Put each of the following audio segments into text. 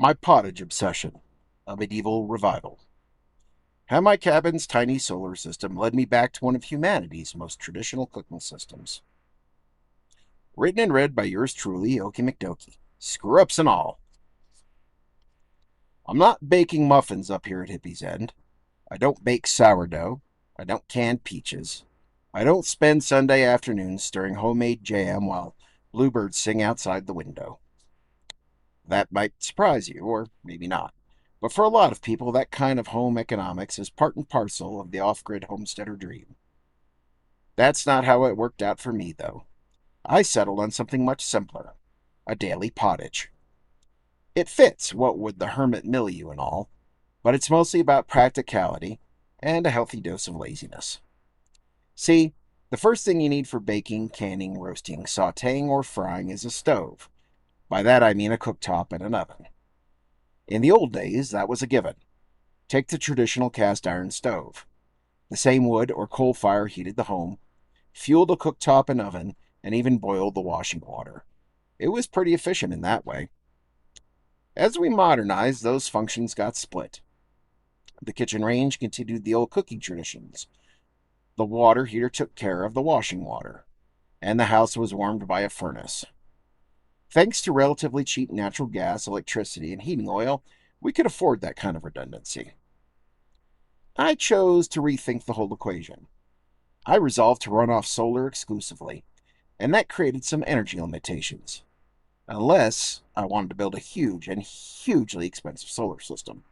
My pottage obsession, a medieval revival. How my cabin's tiny solar system led me back to one of humanity's most traditional cooking systems. Written and read by yours truly, Oakie McDoakie. Screw ups and all. I'm not baking muffins up here at Hippie's End. I don't bake sourdough. I don't can peaches. I don't spend Sunday afternoons stirring homemade jam while bluebirds sing outside the window. That might surprise you, or maybe not. But for a lot of people, that kind of home economics is part and parcel of the off grid homesteader dream. That's not how it worked out for me, though. I settled on something much simpler, a daily pottage. It fits, what with the hermit milieu and all, but it's mostly about practicality and a healthy dose of laziness. See, the first thing you need for baking, canning, roasting, sauteing, or frying is a stove. By that I mean a cooktop and an oven. In the old days, that was a given. Take the traditional cast iron stove. The same wood or coal fire heated the home, fueled the cooktop and oven, and even boiled the washing water. It was pretty efficient in that way. As we modernized, those functions got split. The kitchen range continued the old cooking traditions. The water heater took care of the washing water, and the house was warmed by a furnace. Thanks to relatively cheap natural gas, electricity, and heating oil, we could afford that kind of redundancy. I chose to rethink the whole equation. I resolved to run off solar exclusively, and that created some energy limitations. Unless I wanted to build a huge and hugely expensive solar system.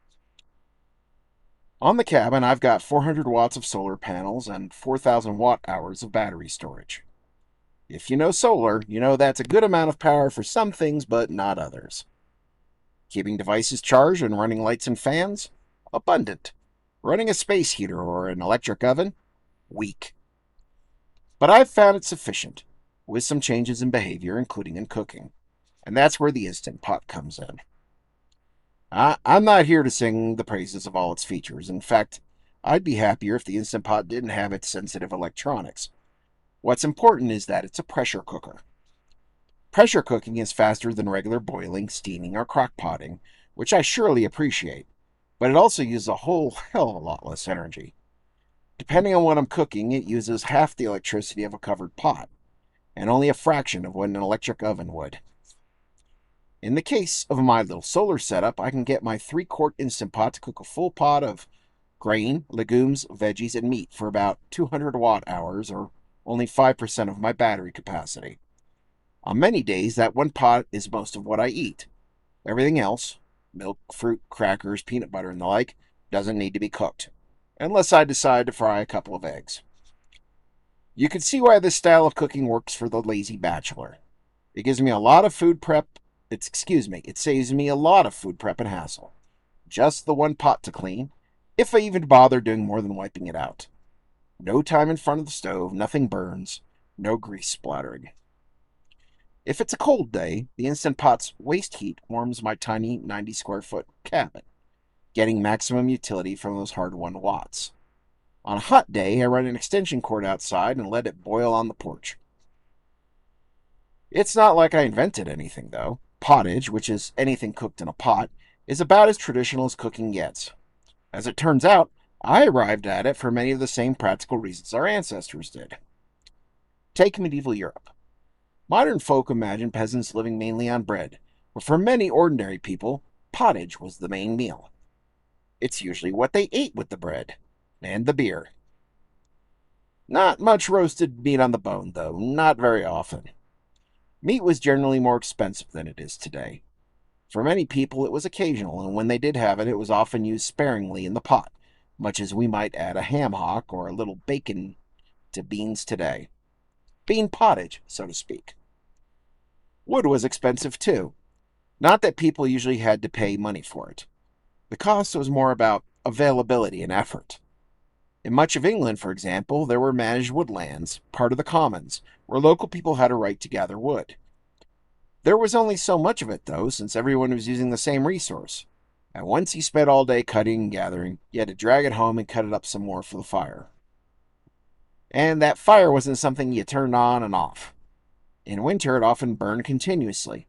On the cabin, I've got 400 watts of solar panels and 4,000 watt hours of battery storage. If you know solar, you know that's a good amount of power for some things, but not others. Keeping devices charged and running lights and fans? Abundant. Running a space heater or an electric oven? Weak. But I've found it sufficient, with some changes in behavior, including in cooking. And that's where the Instant Pot comes in. I'm not here to sing the praises of all its features. In fact, I'd be happier if the Instant Pot didn't have its sensitive electronics. What's important is that it's a pressure cooker. Pressure cooking is faster than regular boiling, steaming, or crock potting, which I surely appreciate, but it also uses a whole hell of a lot less energy. Depending on what I'm cooking, it uses half the electricity of a covered pot, and only a fraction of what an electric oven would. In the case of my little solar setup, I can get my 3-quart Instant Pot to cook a full pot of grain, legumes, veggies, and meat for about 200 watt hours, or only 5% of my battery capacity. On many days, that one pot is most of what I eat. Everything else, milk, fruit, crackers, peanut butter, and the like, doesn't need to be cooked, unless I decide to fry a couple of eggs. You can see why this style of cooking works for the lazy bachelor. It gives me a lot of food prep. It saves me a lot of food prep and hassle. Just the one pot to clean, if I even bother doing more than wiping it out. No time in front of the stove, nothing burns, no grease splattering. If it's a cold day, the Instant Pot's waste heat warms my tiny 90 square foot cabin, getting maximum utility from those hard-won watts. On a hot day, I run an extension cord outside and let it boil on the porch. It's not like I invented anything, though. Pottage, which is anything cooked in a pot, is about as traditional as cooking gets. As it turns out, I arrived at it for many of the same practical reasons our ancestors did. Take medieval Europe. Modern folk imagine peasants living mainly on bread, but for many ordinary people, pottage was the main meal. It's usually what they ate with the bread, and the beer. Not much roasted meat on the bone, though, not very often. Meat was generally more expensive than it is today. For many people, it was occasional, and when they did have it, it was often used sparingly in the pot, much as we might add a ham hock or a little bacon to beans today. Bean pottage, so to speak. Wood was expensive too. Not that people usually had to pay money for it. The cost was more about availability and effort. In much of England, for example, there were managed woodlands, part of the commons, where local people had a right to gather wood. There was only so much of it, though, since everyone was using the same resource. And once you spent all day cutting and gathering, you had to drag it home and cut it up some more for the fire. And that fire wasn't something you turned on and off. In winter, it often burned continuously.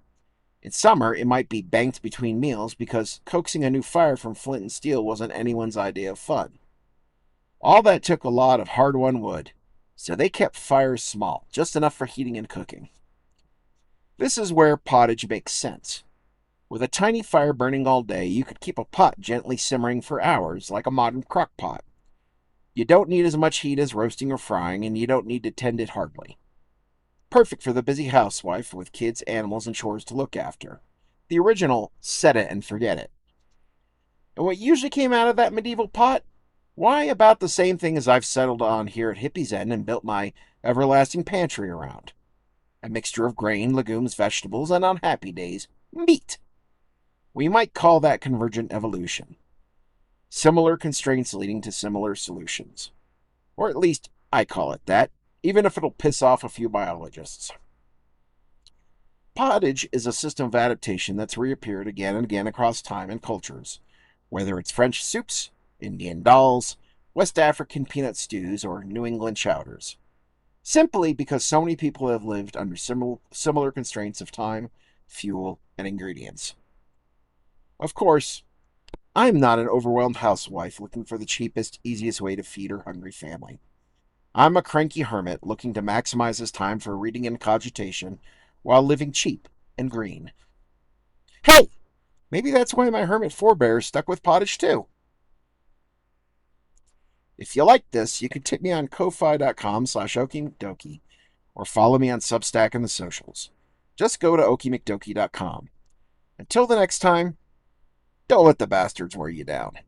In summer, it might be banked between meals because coaxing a new fire from flint and steel wasn't anyone's idea of fun. All that took a lot of hard won wood, so they kept fires small, just enough for heating and cooking. This is where pottage makes sense. With a tiny fire burning all day, you could keep a pot gently simmering for hours, like a modern crock pot. You don't need as much heat as roasting or frying, and you don't need to tend it hardly. Perfect for the busy housewife with kids, animals, and chores to look after. The original set it and forget it. And what usually came out of that medieval pot? Why, about the same thing as I've settled on here at Hippie's End and built my everlasting pantry around. A mixture of grain, legumes, vegetables, and on happy days, meat. We might call that convergent evolution. Similar constraints leading to similar solutions. Or at least I call it that, even if it'll piss off a few biologists. Pottage is a system of adaptation that's reappeared again and again across time and cultures, whether it's French soups, Indian dals, West African peanut stews, or New England chowders. Simply because so many people have lived under similar constraints of time, fuel, and ingredients. Of course, I'm not an overwhelmed housewife looking for the cheapest, easiest way to feed her hungry family. I'm a cranky hermit looking to maximize his time for reading and cogitation while living cheap and green. Hey, maybe that's why my hermit forebears stuck with pottage too. If you like this, you can tip me on ko-fi.com/Oakie McDoakie or follow me on Substack and the socials. Just go to oakiemcdoakie.com. Until the next time, don't let the bastards wear you down.